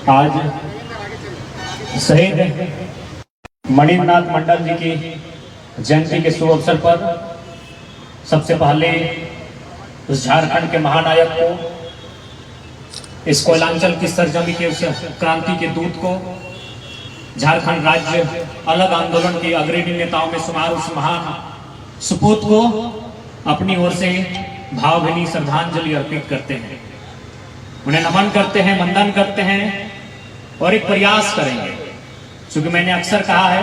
आज शहीद मणिन्द्रनाथ मंडल जी की जयंती के शुभ अवसर पर सबसे पहले उस झारखंड के महानायक को, इस कोयलांचल की सरजमी के उस क्रांति के दूत को, झारखंड राज्य अलग आंदोलन के अग्रणी नेताओं में शुमार उस महान सपूत को अपनी ओर से भावभीनी श्रद्धांजलि अर्पित करते हैं। उन्हें नमन करते हैं, वंदन करते हैं और एक प्रयास करेंगे। क्योंकि मैंने अक्सर कहा है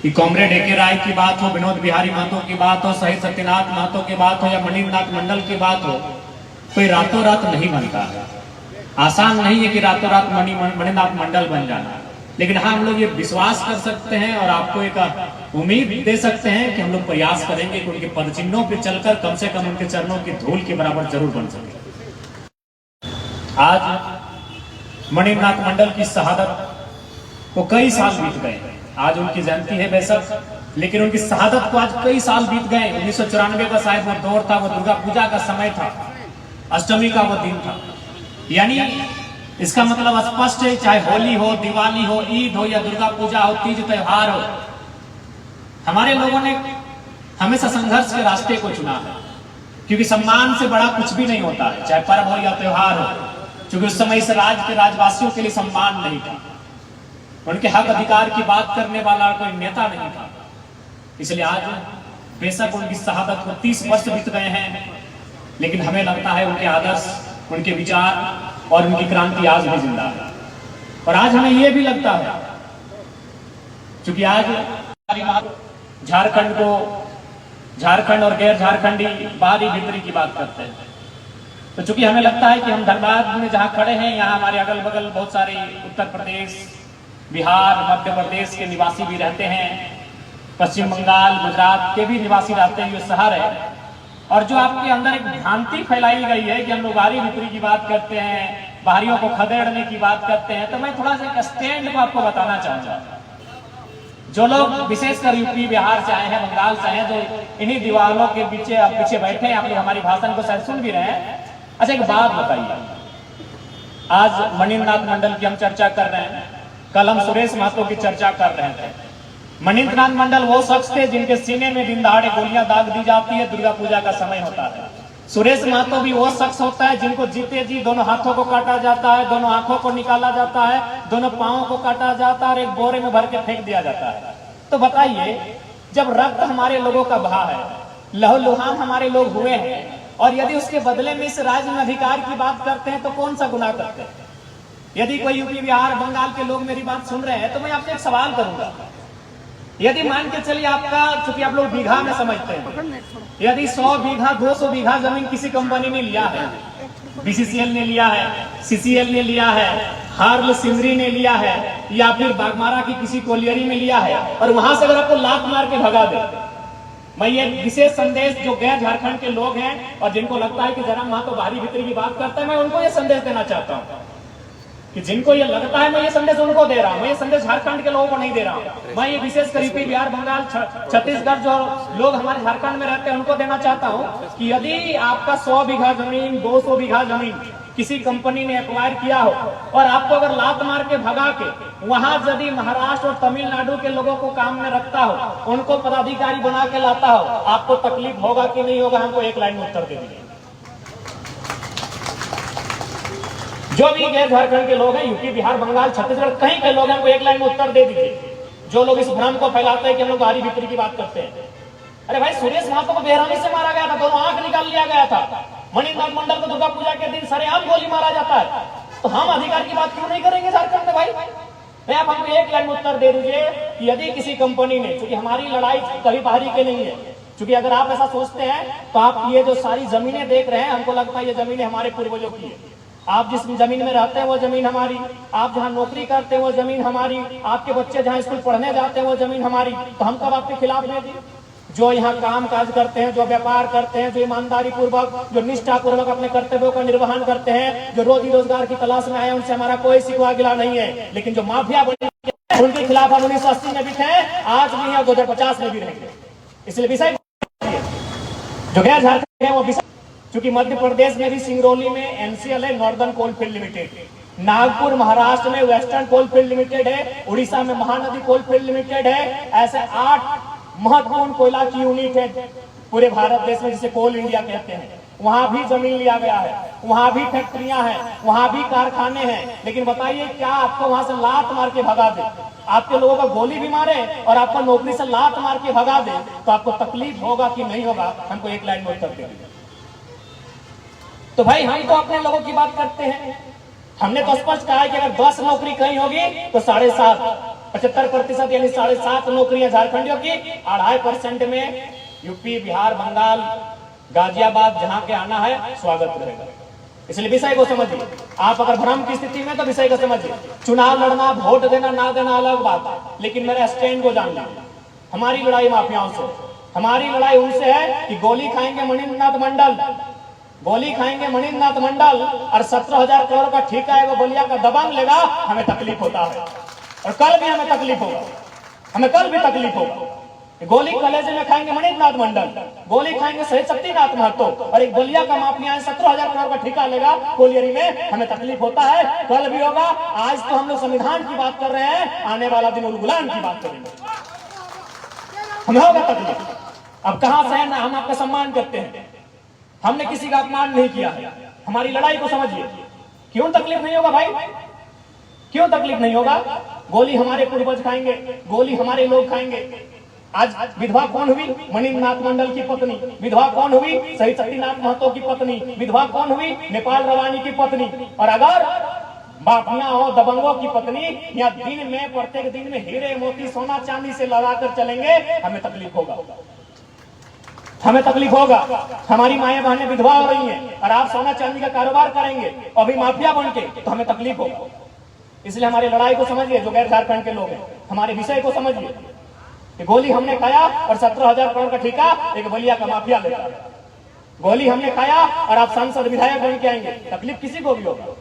कि कॉमरेड ए.के. राय की बात हो, विनोद बिहारी महतो की बात हो, शहीद सत्यनाथ महतो की बात हो या मणिन्द्रनाथ मंडल की बात हो, कोई रातों रात नहीं बनता है। आसान नहीं है कि रातों रात मणिन्द्रनाथ मंडल बन जाना, लेकिन हाँ, हम लोग ये विश्वास कर सकते हैं और आपको एक उम्मीद दे सकते हैं कि हम लोग प्रयास करेंगे कि उनके पदचिन्हों पर चलकर कम से कम उनके चरणों की धूल के बराबर जरूर बन सके। आज मणिन्द्रनाथ मंडल की शहादत को कई साल बीत गए। आज उनकी जयंती है बेशक, लेकिन उनकी शहादत को आज कई साल बीत गए। 1994 का शायद वो दौर था, वो दुर्गा पूजा का समय था, अष्टमी का वो दिन था। यानी इसका मतलब स्पष्ट है, चाहे होली हो, दिवाली हो, ईद हो या दुर्गा पूजा हो, तीज त्योहार हो, हमारे लोगों ने हमेशा संघर्ष के रास्ते को चुना है। क्योंकि सम्मान से बड़ा कुछ भी नहीं होता है, चाहे पर्व हो या त्योहार हो। क्योंकि उस समय इस राज्य के राजवासियों के लिए सम्मान नहीं था, उनके हक अधिकार की बात करने वाला कोई नेता नहीं था। इसलिए आज बेशक उनकी शहादत को 30 वर्ष बीत गए हैं, लेकिन हमें लगता है उनके आदर्श, उनके विचार और उनकी क्रांति आज भी जिंदा है। और आज हमें यह भी लगता है, क्योंकि आज झारखंड और गैर झारखंडी बाहरी भीतरी की बात करते हैं, तो चूंकि हमें लगता है कि हम धनबाद में जहां खड़े हैं, यहाँ हमारे अगल बगल बहुत सारे उत्तर प्रदेश, बिहार, मध्य प्रदेश के निवासी भी रहते हैं, पश्चिम बंगाल, गुजरात के भी निवासी रहते हैं। ये शहर है, और जो आपके अंदर एक भ्रांति फैलाई गई है कि हम लोग बाहरी भीतरी की बात करते हैं, बाहरियों को खदेड़ने की बात करते हैं, तो मैं थोड़ा सा एक स्टैंड को आपको बताना चाहूंगा। जो लोग विशेषकर यूपी, बिहार से आए हैं, बंगाल से हैं, जो इन्हीं दीवारों के पीछे बैठे हैं, आप लोग हमारी भाषण को शायद सुन भी रहे हैं। अच्छा, एक बात बताइए, आज मणिन्द्रनाथ मंडल की हम चर्चा कर रहे हैं, कल हम सुरेश महतो की चर्चा कर रहे थे। मणिन्द्रनाथ मंडल वो शख्स थे जिनके सीने में दिन दहाड़े गोलियां दाग दी जाती है, दुर्गा पूजा का समय होता है। सुरेश महतो भी वो शख्स होता है जिनको जीते जी दोनों हाथों को काटा जाता है, दोनों आंखों को निकाला जाता है, दोनों पांवों को काटा जाता है और एक बोरे में भर के फेंक दिया जाता है। तो बताइए, जब रक्त हमारे लोगों का बहा है, लहूलुहान हमारे लोग हुए हैं, और यदि उसके बदले में इस राज्य में अधिकार की बात करते हैं, तो कौन सा गुनाह करते हैं? यदि कोई यूपी, बिहार, बंगाल के लोग मेरी बात सुन रहे हैं, तो मैं आपसे एक सवाल करूंगा। यदि मान के चलिए आपका, चूंकि आप लोग बीघा में समझते हैं, यदि 100 बीघा 200 बीघा जमीन किसी कंपनी ने लिया है, बीसीसीएल ने लिया है, सीसीएल ने लिया है, हार्ल सिमरी ने लिया है, या फिर बागमारा की किसी कोलियरी में लिया है, और वहां से अगर आपको लात मार के भगा दे, मैं ये विशेष संदेश जो गैर झारखंड के लोग हैं और जिनको लगता है कि जरा वहां तो बाहरी भीतरी की बात करता है, मैं उनको ये संदेश देना चाहता हूँ कि जिनको ये लगता है मैं ये संदेश उनको दे रहा हूँ, मैं ये संदेश झारखंड के लोगों को नहीं दे रहा हूँ। मैं ये विशेष यूपी, बिहार, बंगाल, छत्तीसगढ़ जो लोग हमारे झारखंड में रहते हैं उनको देना चाहता हूँ कि यदि आपका 100 बीघा जमीन, 200 बीघा जमीन किसी कंपनी ने एक्वायर किया हो, और आपको अगर लात मार के भगा के वहां यदि महाराष्ट्र और तमिलनाडु के लोगों को काम में रखता हो, उनको पदाधिकारी बना के लाता हो, आपको तकलीफ होगा कि नहीं होगा? हमको एक लाइन में उत्तर दे दीजिए। जो भी गैर झारखंड के लोग हैं, यूपी, बिहार, बंगाल, छत्तीसगढ़ कहीं के लोग हैं, वो एक लाइन में उत्तर दे दीजिए। जो लोग इस भ्रम को फैलाते हैं कि हम लोग बाहरी भीतरी की बात करते हैं, अरे भाई, सुरेश महतो को बेरहमी से मारा गया था, दोनों आंख निकाल लिया गया था। मणिन्द्रनाथ मंडल को दुर्गा पूजा के दिन सरेआम गोली मारा जाता है, तो हम अधिकार की बात क्यों नहीं करेंगे झारखंड में? भाई, मैं आप हमको एक लाइन में उत्तर दे दीजिए कि यदि किसी कंपनी ने, क्योंकि हमारी लड़ाई कभी बाहरी के नहीं है, क्योंकि अगर आप ऐसा सोचते हैं तो आप ये जो सारी जमीनें देख रहे हैं, हमको लगता है ये जमीनें हमारे पूर्वजों की है। आप जिस जमीन में रहते हैं वो जमीन हमारी, आप जहाँ नौकरी करते हैं वो जमीन हमारी, आपके बच्चे जहाँ स्कूल पढ़ने जाते हैं वो जमीन हमारी। तो हम कब आपके खिलाफ नहीं दी? जो यहाँ काम काज करते हैं, जो व्यापार करते हैं, जो ईमानदारी पूर्वक, जो निष्ठा पूर्वक अपने कर्तव्यों का निर्वहन करते हैं, जो रोजी रोजगार की तलाश में आए, उनसे हमारा कोई शिकवा गिला नहीं है। लेकिन जो माफिया बने उनके खिलाफ हम 1980 में भी थे, आज भी हैं, 2050 में भी रहेंगे। इसलिए विषय जो गैर झारखंड है वो विषय, क्योंकि मध्य प्रदेश में भी सिंगरौली में एनसीएल है, northern coalfield limited, Nagpur Maharashtra में वेस्टर्न कोलफील्ड लिमिटेड है, उड़ीसा में महानदी कोलफील्ड लिमिटेड है। ऐसे 8 महत्वपूर्ण कोयला की यूनिट है पूरे भारत देश में, जिसे कोल इंडिया कहते हैं। वहां भी जमीन लिया गया है, वहां भी फैक्ट्रियां हैं, वहां भी कारखाने हैं। लेकिन बताइए, क्या आपको वहां से लात मार के भगा दे, आपके लोगों को गोली भी मारे और आपको नौकरी से लात मार के भगा दे, तो आपको तकलीफ होगा कि नहीं होगा? हमको एक लाइन में उत्तर दे। तो भाई, हम तो अपने लोगों की बात करते हैं। हमने तो स्पष्ट कहा है कि अगर 10 नौकरी कहीं होगी तो 7.5 75% यानी 7.5 नौकरियां झारखंडियों की, 2.5% में यूपी, बिहार, बंगाल, गाजियाबाद, जहां के आना है स्वागत रहेगा। इसलिए विषय को समझिए। आप अगर भ्रम की स्थिति में, तो विषय को समझिए। चुनाव लड़ना, वोट देना ना देना अलग बात है, लेकिन मेरे स्टैंड को जान लीजिए। हमारी लड़ाई माफियाओं से, हमारी लड़ाई उनसे है कि गोली खाएंगे मणिनाथ मंडल, गोली खाएंगे मणिनाथ मंडल और 17,000 करोड़ का ठेका है वो बलिया का दबंग लेगा। हमें तकलीफ होता है और कल भी हमें तकलीफ होगा, हमें कल भी तकलीफ होगा। गोली कलेजे में खाएंगे मणिनाथ मंडल, गोली खाएंगे शहीद शक्तिनाथ महतो, और एक बलिया का माफिया है 17,000 करोड़ का ठेका लेगा कोलियरी में। हमें तकलीफ होता है, कल भी होगा। आज तो हम लोग संविधान की बात कर रहे हैं, आने वाला दिन उलगुलान की बात करेंगे, हमें होगा तकलीफ। अब कहां से है ना, हम आपका सम्मान करते हैं, हमने किसी का अपमान नहीं किया है। हमारी लड़ाई को समझिए। क्यों तकलीफ नहीं होगा भाई, क्यों तकलीफ नहीं होगा? गोली हमारे पूर्वज खाएंगे, गोली हमारे लोग खाएंगे। आज विधवा कौन हुई? मणिनाथ मंडल की पत्नी। विधवा कौन हुई? शहीद शक्तिनाथ महतो की पत्नी। विधवा कौन हुई? नेपाल रवानी की पत्नी। और अगर माफिया हो, दबंगों की पत्नी, या दिन में, प्रत्येक दिन में हीरे मोती सोना चांदी से लगाकर चलेंगे, हमें तकलीफ होगा, हमें तकलीफ होगा। हमारी माएं बहनें विधवा हो रही हैं और आप सोना चांदी का कारोबार करेंगे अभी माफिया बन के, तो हमें तकलीफ होगा। इसलिए हमारी लड़ाई को समझिए। जो गैर झारखंड के लोग हैं, हमारे विषय को समझिए। गोली हमने खाया और 17,000 करोड़ का ठेका एक बलिया का माफिया लेता है। गोली हमने खाया और आप सांसद विधायक बन के आएंगे, तकलीफ किसी को भी होगा।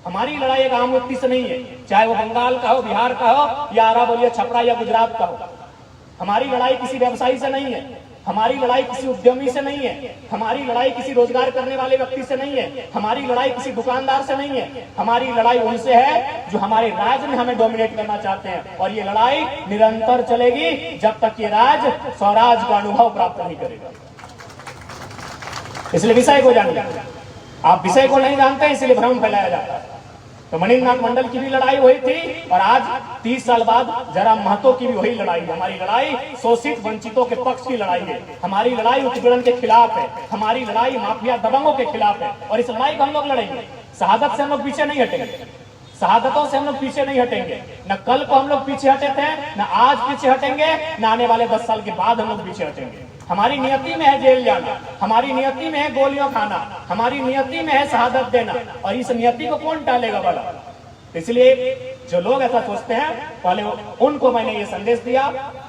हमारी लड़ाई एक आम व्यक्ति से नहीं है, चाहे वो बंगाल का हो, बिहार का हो, या आरा बोलिए छपरा या गुजरात का हो। हमारी लड़ाई किसी व्यवसायी से नहीं है, हमारी लड़ाई किसी उद्यमी से नहीं है, हमारी लड़ाई किसी रोजगार करने वाले व्यक्ति से नहीं है, हमारी लड़ाई किसी दुकानदार से नहीं है। हमारी लड़ाई उनसे है जो हमारे राज्य में हमें डोमिनेट करना चाहते हैं, और ये लड़ाई निरंतर चलेगी जब तक ये राज्य स्वराज का अनुभव प्राप्त नहीं करेगा। इसलिए विषय को जानिए। आप विषय को नहीं जानते, इसलिए भ्रम फैलाया जाता है। तो मणिनाथ मंडल की भी लड़ाई हुई थी, और आज 30 साल बाद जयराम महतो की भी वही लड़ाई है। हमारी लड़ाई शोषित वंचितों के पक्ष की लड़ाई है, हमारी लड़ाई उत्पीड़न के खिलाफ है, हमारी लड़ाई माफिया दबंगों के खिलाफ है। और इस लड़ाई को हम लोग लड़ेंगे। शहादत से हम लोग पीछे नहीं हटेंगे, शहादतों से हम लोग पीछे नहीं हटेंगे। न कल को हम लोग पीछे हटे थे, न आज पीछे हटेंगे, न आने वाले 10 साल के बाद हम लोग पीछे हटेंगे। हमारी नियति में है जेल जाना, हमारी नियति में है गोलियों खाना, हमारी नियति में है शहादत देना, और इस नियति को कौन टालेगा भला? इसलिए जो लोग ऐसा सोचते हैं, पहले उनको मैंने ये संदेश दिया,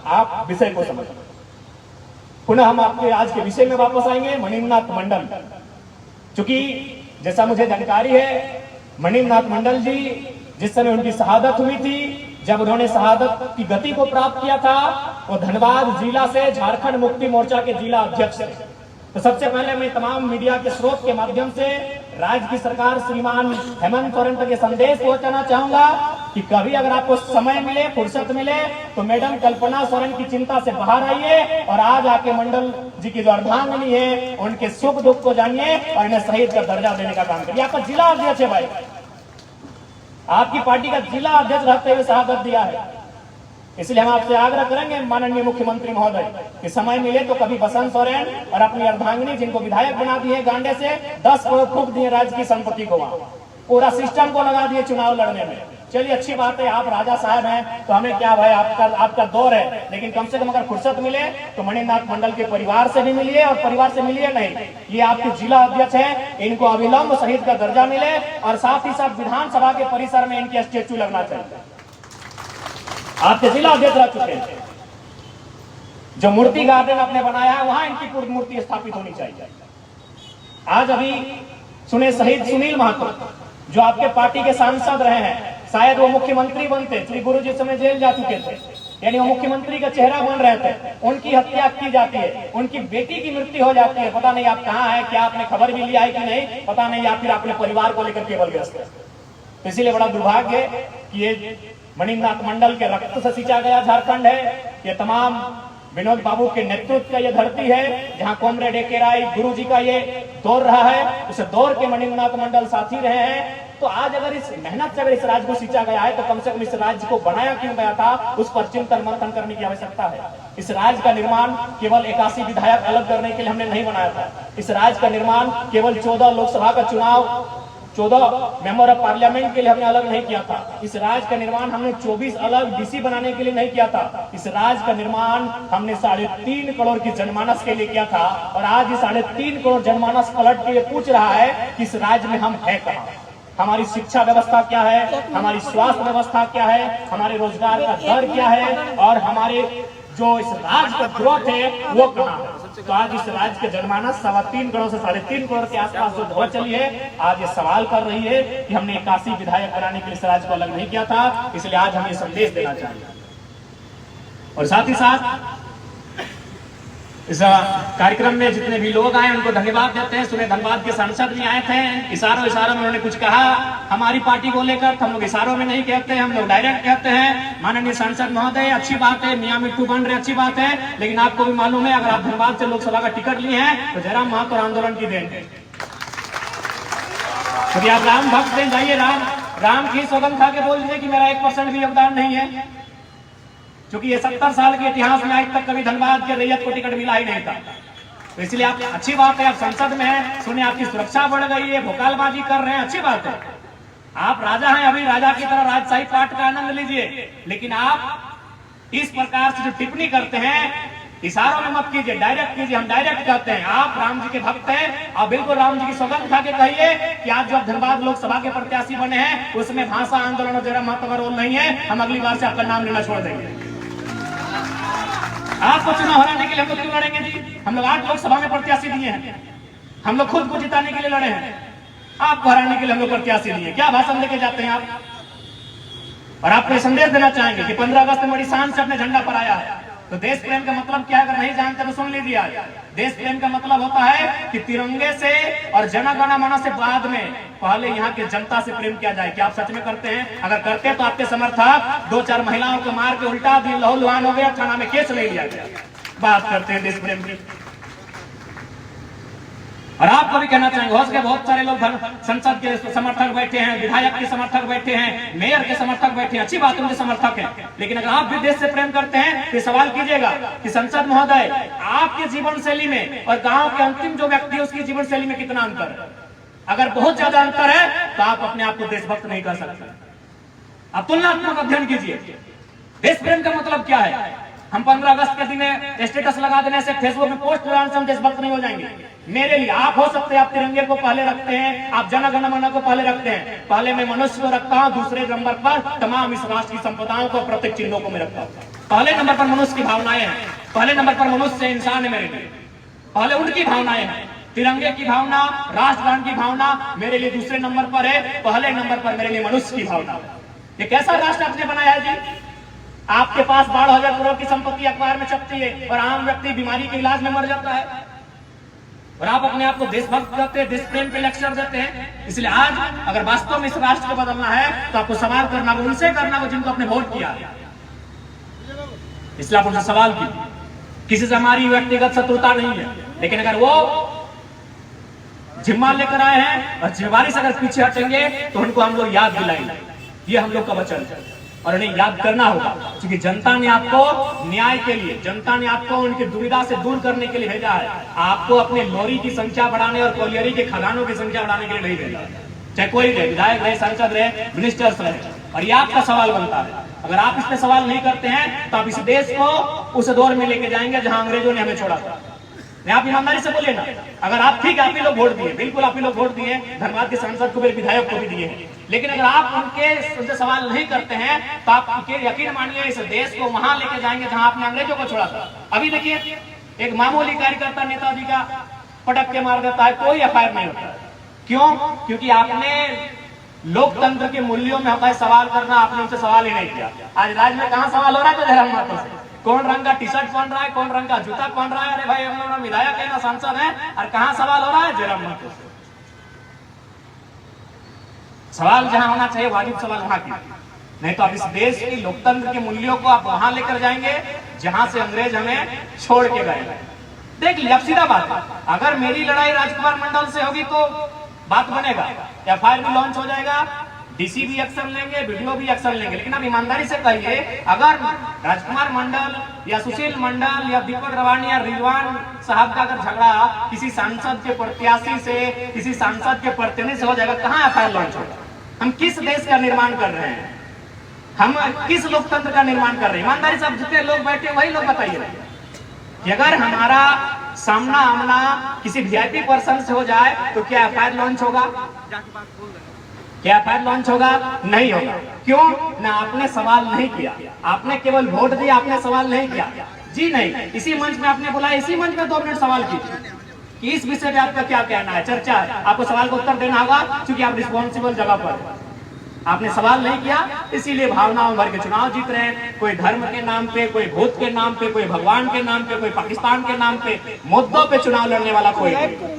आप विषय को समझो। पुनः हम आपके आज के विषय में वापस आएंगे। मणिनाथ मंडल, चूंकि जैसा मुझे जानकारी है, मणिनाथ मंडल जी जिस समय उनकी शहादत हुई थी, जब उन्होंने शहादत की गति को प्राप्त किया था, वो धनबाद जिला से झारखंड मुक्ति मोर्चा के जिला अध्यक्ष थे। तो सबसे पहले मैं तमाम मीडिया के स्रोत के माध्यम से राज्य की सरकार श्रीमान हेमंत सोरेन तक ये संदेश पहुंचाना चाहूंगा कि कभी अगर आपको समय मिले, फुर्सत मिले, तो मैडम कल्पना सोरेन की चिंता से बाहर आइए और आज आके मंडल जी की जो अर्धांगिनी है उनके सुख दुख को जानिए और इन्हें शहीद का दर्जा देने का काम करिए। आपका जिला अध्यक्ष है भाई, आपकी पार्टी का जिला अध्यक्ष रहते हुए शहादत दिया है। इसलिए हम आपसे आग्रह करेंगे माननीय मुख्यमंत्री महोदय कि समय मिले तो कभी बसंत सोरेन और अपनी अर्धांगिनी, जिनको विधायक बना दिए गांडे से, 10 करोड़ फूंक दिए राज्य की संपत्ति को, वहां पूरा सिस्टम को लगा दिए चुनाव लड़ने में। चलिए अच्छी बात है, आप राजा साहब हैं तो हमें क्या भाई, आपका दौर है, लेकिन कम से कम अगर फुर्सत मिले तो मणिनाथ मंडल के परिवार से भी मिलिए, और परिवार से मिलिए नहीं, ये आपके जिला अध्यक्ष हैं, इनको अविलंब शहीद का दर्जा मिले, और साथ ही साथ विधानसभा के परिसर में इनके स्टेचू लगना चाहिए। आपके जिला अध्यक्ष रह चुके हैं, जो मूर्ति गार्डन आपने बनाया है वहां इनकी मूर्ति स्थापित होनी चाहिए। आज अभी सुने शहीद सुनील महतो, जो आपके पार्टी के सांसद रहे हैं, शायद वो मुख्यमंत्री बनते, श्री गुरु जी समय जेल जा चुके थे, यानी वो मुख्यमंत्री का चेहरा बन रहे थे, उनकी हत्या की जाती है, उनकी बेटी की मृत्यु हो जाती है। पता नहीं आप कहाँ है, क्या आपने खबर भी लिया है कि नहीं, पता नहीं, या फिर अपने परिवार को लेकर केवल व्यस्त है। तो इसीलिए बड़ा दुर्भाग्य है कि ये मणिनाथ मंडल के रक्त से सिंचा गया झारखंड है। ये तमाम विनोद बाबू के नेतृत्व का ये धरती है जहां कॉमरेड ए.के. राय गुरु जी का ये दौर रहा है, उसे दौर के मणिनाथ मंडल साथी रहे हैं। तो आज अगर इस मेहनत से अगर इस राज्य को सींचा गया है तो कम से कम इस राज्य को बनाया क्यों गया था, उस पर चिंतन मंथन करने की आवश्यकता है। इस राज्य का निर्माण केवल 81 विधायक अलग करने के लिए हमने नहीं बनाया था। इस राज्य का निर्माण केवल 14 लोकसभा का चुनाव, 14 मेंबर ऑफ पार्लियामेंट के लिए हमने अलग नहीं किया था। इस राज्य का निर्माण हमने 24 अलग डीसी बनाने के लिए नहीं किया था। इस राज्य का निर्माण हमने 3.5 करोड़ की जनमानस के लिए किया था। और आज ये 3.5 करोड़ जनमानस पलट के ये पूछ रहा है कि इस राज्य में हम है कहाँ, हमारी शिक्षा व्यवस्था क्या है, हमारी स्वास्थ्य व्यवस्था क्या है, हमारे रोजगार का दर क्या है, और हमारे जो इस राज्य का ग्रोथ है वो कहाँ है। तो आज इस राज्य के जनमानस 3.25 करोड़ से 3.5 करोड़ के आसपास जो दौड़ चली है, आज ये सवाल कर रही है कि हमने 81 विधायक बनाने के लिए इस राज्य को अलग नहीं किया था। इसलिए आज हम ये संदेश देना चाहिए। और साथ ही साथ इस कार्यक्रम में जितने भी लोग आए उनको धन्यवाद देते हैं। सुने धनबाद के सांसद भी आए थे, इशारों में उन्होंने कुछ कहा हमारी पार्टी को लेकर। हम लोग इशारों में नहीं कहते, हम लोग डायरेक्ट कहते हैं माननीय सांसद महोदय अच्छी बात है, मियां मिट्टू बन रहे अच्छी बात है, लेकिन आपको भी मालूम है अगर आप धनबाद से लोकसभा का टिकट लिए हैं तो जयराम महतो आंदोलन की देन है। यदि आप राम भक्त हैं जाइए राम की सौगंध खा के बोल दीजिए कि मेरा 1% भी योगदान नहीं है, क्योंकि ये 70 साल के इतिहास में आज तक कभी धनबाद के रैयत को टिकट मिला ही नहीं था। तो इसलिए आप अच्छी बात है, आप संसद में हैं, सुने आपकी सुरक्षा बढ़ गई है, भोकालबाजी कर रहे हैं, अच्छी बात है। आप राजा हैं, अभी राजा की तरह राजशाही पाठ का आनंद लीजिए, लेकिन आप इस प्रकार से जो टिप्पणी करते हैं इशारों में मत कीजिए, डायरेक्ट कीजिए। हम डायरेक्ट कहते हैं आप राम जी के भक्त हैं, आप बिल्कुल राम जी की सौगंध खा के कहिए कि आज जो आप धनबाद लोकसभा के प्रत्याशी बने हैं उसमें भाषा आंदोलन और जयराम महतो का रोल नहीं है। हम अगली बार से आपका नाम लेना छोड़ देंगे। आपको चुनाव हराने के लिए हम लोग क्यों लड़ेंगे जी? हम लोग 8 लोकसभा में प्रत्याशी दिए हैं, हम लोग खुद को जिताने के लिए लड़े हैं, आपको हराने के लिए हम लोग प्रत्याशी दिए। क्या भाषण लेके जाते हैं आप? और आपको संदेश देना चाहेंगे कि 15 अगस्त में बड़ी शान से अपने झंडा पर आया है। तो देश प्रेम का मतलब क्या, अगर नहीं जानते तो सुन लीजिए। आज देश प्रेम का मतलब होता है कि तिरंगे से और जनगण मन से बाद में पहले यहाँ के जनता से प्रेम किया जाए। क्या आप सच में करते हैं? अगर करते हैं तो आपके समर्थक 2-4 महिलाओं को मार के उल्टा दिन लहूलुहान हो गया, थाना में केस ले लिया गया। बात करते हैं देश प्रेम की। और आपको भी कहना चाहेंगे, हो सके बहुत सारे लोग संसद के समर्थक बैठे हैं, विधायक के समर्थक बैठे हैं, मेयर के समर्थक बैठे हैं, अच्छी बात है उनके समर्थक हैं, लेकिन अगर आप भी देश से प्रेम करते हैं तो सवाल कीजिएगा कि संसद महोदय आपके जीवन शैली में और गांव के अंतिम जो व्यक्ति है उसकी जीवन शैली में कितना अंतर है? अगर बहुत ज्यादा अंतर है तो आप अपने आप को देशभक्त नहीं कर सकते। आप तुलनात्मक अध्ययन कीजिए। देश प्रेम का मतलब क्या है? हम 15 अगस्त के दिन स्टेटस लगा देने से, फेसबुक में पोस्ट लगाने से हम देशभक्त नहीं हो जाएंगे। मेरे लिए आप हो सकते हैं, आप तिरंगे को पहले रखते हैं, आप जनगण मन को पहले रखते हैं, पहले मैं मनुष्य को रखता हूं, दूसरे नंबर पर तमाम इस राष्ट्र की संपदाओं को, प्रत्येक चिन्हों को मैं रखता हूं। पहले नंबर पर मनुष्य की भावनाएं हैं, पहले नंबर पर मनुष्य इंसान है मेरे लिए, पहले उनकी भावनाएं हैं। तिरंगे की भावना, राष्ट्रगान की भावना मेरे लिए दूसरे नंबर पर है, पहले नंबर पर मेरे लिए मनुष्य की भावना। ये कैसा राष्ट्र आपने बनाया है जी? आपके पास 12,000 करोड़ की संपत्ति अखबार में छपती है और आम व्यक्ति बीमारी के इलाज में मर जाता है, और आप अपने आप को देशभक्त कहते हैं, देश प्रेम पे लेक्चर देते हैं। इसलिए आज अगर वास्तव में इस राष्ट्र को बदलना है तो आपको सवाल करना होगा, उनसे करना होगा जिनको आपने वोट किया। इसलिए आप उनसे सवाल कीजिए। किसी से हमारी व्यक्तिगत शत्रुता नहीं है, लेकिन अगर वो जिम्मा लेकर आए हैं और जिम्मेवारी से अगर पीछे हटेंगे तो उनको हम लोग याद दिलाएंगे। ये हम लोग का वचन है और उन्हें याद करना होगा, क्योंकि जनता ने आपको न्याय के लिए, जनता ने आपको उनकी दुविधा से दूर करने के लिए भेजा है। आपको अपने लोरी की संख्या बढ़ाने और कोलियरी के खदानों की संख्या बढ़ाने के लिए नहीं भेजा, चाहे कोई रहे, विधायक रहे, सांसद रहे, मिनिस्टर्स रहे। और ये आपका सवाल बनता है। अगर आप इस पे सवाल नहीं करते हैं तो आप इस देश को उस दौर में लेके जाएंगे जहां अंग्रेजों ने हमें छोड़ा था। आप ईमानदारी से बोलिए ना। अगर आप ठीक, आप ही लोग वोट दिए, बिल्कुल आप ही लोग वोट दिए, धनबाद के सांसद को भी, विधायक को भी दिए हैं, लेकिन अगर आप उनसे सवाल नहीं करते हैं तो आप यकीन मानिए इस देश को वहां लेके जाएंगे जहां आपने अंग्रेजों को छोड़ा था। अभी देखिए एक मामूली कार्यकर्ता नेताजी का पटक के मार देता है, कोई एफआईआर नहीं होता। क्यों? क्योंकि आपने लोकतंत्र के मूल्यों में होता है सवाल करना, आपने उनसे सवाल ही नहीं किया। आज राज्य में कहां सवाल हो रहा है? तो जयराम महतो से। कौन रंग का टी शर्ट पहन रहा है, कौन रंग का जूता पहन रहा है, अरे भाई हम लोग विधायक है ना सांसद है, और कहां सवाल हो रहा है? जयराम महतो से। सवाल जहां होना चाहिए वाजिब सवाल वहां की, नहीं तो अब इस देश की लोकतंत्र के मूल्यों को आप वहां लेकर जाएंगे जहां से अंग्रेज हमें छोड़ के गए। देख लिया, अब सीधा बात है, अगर मेरी लड़ाई राजकुमार मंडल से होगी तो बात बनेगा, एफआईआर भी लॉन्च हो जाएगा, डीसी भी एक्शन लेंगे, वीडियो भी एक्शन लेंगे। लेकिन अब ईमानदारी से कहिए, अगर राजकुमार मंडल या सुशील मंडल या दीपक रवानी या रिजवान साहब का अगर झगड़ा किसी सांसद के प्रत्याशी से, किसी सांसद के प्रतिनिधि से हो जाएगा, कहाँ एफआईआर लॉन्च होगा? हम किस देश का निर्माण कर रहे हैं? हम किस लोकतंत्र का निर्माण कर रहे हैं? ईमानदारी से जितने लोग बैठे वही लोग बताइए कि अगर हमारा सामना आमना किसी वीआईपी पर्सन से हो जाए तो क्या एफआईआर लॉन्च होगा? क्या एफआईआर लॉन्च होगा? नहीं होगा। क्यों? ना आपने सवाल नहीं किया, आपने केवल वोट दिया, आपने सवाल नहीं किया। जी नहीं, इसी मंच में आपने बुलाया, इसी मंच में 2 मिनट सवाल कीजिए कि इस विषय में आपका क्या कहना है, चर्चा है, आपको सवाल का उत्तर देना होगा क्योंकि आप रिस्पॉन्सिबल जगह पर, आपने सवाल नहीं किया, इसीलिए भावनाओं भर के चुनाव जीत रहे हैं। कोई धर्म के नाम पे, कोई भूत के नाम पे, कोई भगवान के नाम पे, कोई पाकिस्तान के नाम पे, मुद्दों पे चुनाव लड़ने वाला कोई नहीं।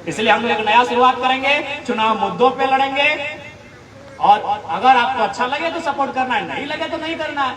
इसलिए हम लोग एक नया शुरुआत करेंगे, चुनाव मुद्दों पे लड़ेंगे, और अगर आपको अच्छा लगे तो सपोर्ट करना है, नहीं लगे तो नहीं करना है।